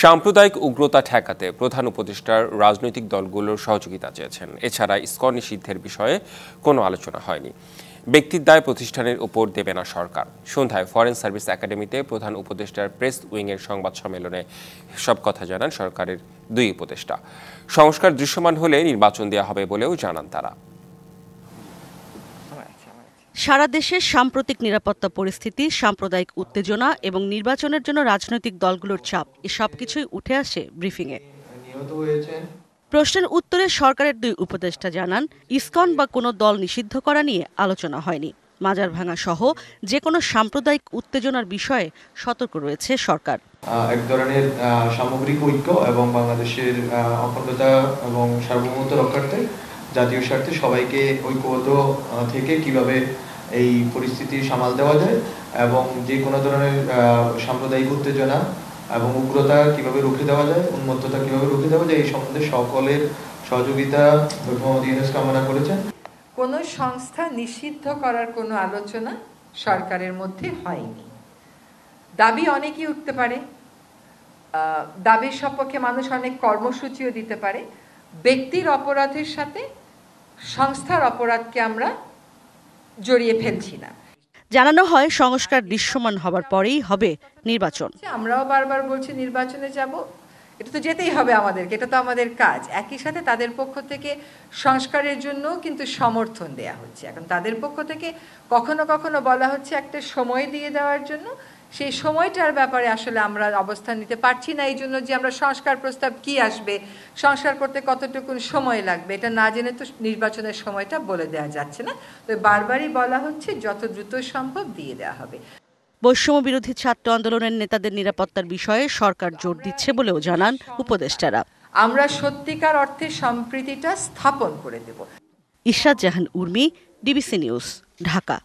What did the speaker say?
সাম্প্রদায়িক উগ্রতা ঠেকাতে প্রধান উপদেষ্টার রাজনৈতিক দলগুলোর সহযোগিতা চেয়েছেন। এছাড়া ইসকন নিষিদ্ধের বিষয়ে কোনো আলোচনা হয়নি। ব্যক্তির দায় প্রতিষ্ঠানের উপর দেবে না সরকার। সন্ধ্যায় ফরেন সার্ভিস একাডেমিতে প্রধান উপদেষ্টার প্রেস উইংয়ের সংবাদ সম্মেলনে সব কথা জানান সরকারের দুই উপদেষ্টা। সংস্কার দৃশ্যমান হলে নির্বাচন দেওয়া হবে বলেও জানান তারা। সারা দেশের সাম্প্রতিক নিরাপত্তা পরিস্থিতি, সাম্প্রদায়িক উত্তেজনা এবং নির্বাচনের জন্য রাজনৈতিক দলগুলোর চাপ এ সবকিছুই উঠে আসে ব্রিফিংয়ে। প্রশ্নের উত্তরে সরকারের দুই উপদেষ্টা জানান, ইসকন বা কোনো দল নিষিদ্ধ করা নিয়ে আলোচনা হয়নি। মাজার ভাঙা সহ যে কোনো সাম্প্রদায়িক উত্তেজনার বিষয়ে সতর্ক রয়েছে সরকার। এক ধরনের সামগ্রিক ঐক্য এবং বাংলাদেশের অখণ্ডতা এবং সার্বভৌমত্ব রক্ষার্থে, জাতীয় স্বার্থে সবাইকে ঐক্যবদ্ধ থেকে কিভাবে এই পরিস্থিতি সামাল দেওয়া যায় এবং যে কোনো ধরনের সাম্প্রদায়িক উত্তেজনা এবং উগ্রতা কিভাবে রুখে দেওয়া যায়, উন্মত্ততা কিভাবে রুখে দেওয়া যায়, এই সম্বন্ধে সকলের সহযোগিতা মোহাম্মদ ইউনূস কামনা করেছেন। কোনো সংস্থা নিষিদ্ধ করার কোনো আলোচনা সরকারের মধ্যে হয়নি। দাবি অনেকই উঠতে পারে, দাবির সপক্ষে মানুষ অনেক কর্মসূচিও দিতে পারে। ব্যক্তির অপরাধের সাথে সংস্থার অপরাধকে আমরা জড়িয়ে ফেলছি না। জানানো হয় সংস্কার দৃশ্যমান হবার পরেই হবে নির্বাচন। আমরাও বারবার বলছি নির্বাচনে যাব, এটা তো যেতেই হবে আমাদেরকে, এটা তো আমাদের কাজ। একই সাথে তাদের পক্ষ থেকে সংস্কারের জন্য কিন্তু সমর্থন দেয়া হচ্ছে। এখন তাদের পক্ষ থেকে কখনো কখনো বলা হচ্ছে একটা সময় দিয়ে দেওয়ার জন্য, সেই সময়টার ব্যাপারে আসলে আমরা অবস্থান নিতে পারছি না। এই জন্য যে আমরা সংস্কার প্রস্তাব কি আসবে, সংস্কার করতে কতটুকু সময় লাগবে, এটা না জেনে তো নির্বাচনের সময়টা বলে দেওয়া যাচ্ছে না। তো বারবারই বলা হচ্ছে যত দ্রুত সম্ভব দিয়ে দেওয়া হবে। বৈষম্য বিরোধী ছাত্র আন্দোলনের নেতাদের নিরাপত্তার বিষয়ে সরকার জোর দিচ্ছে বলেও জানান উপদেষ্টারা। আমরা সত্যিকার অর্থে সম্প্রীতিটা স্থাপন করে দেব। ইশরাত জাহান উর্মি, ডিবিসি নিউজ, ঢাকা।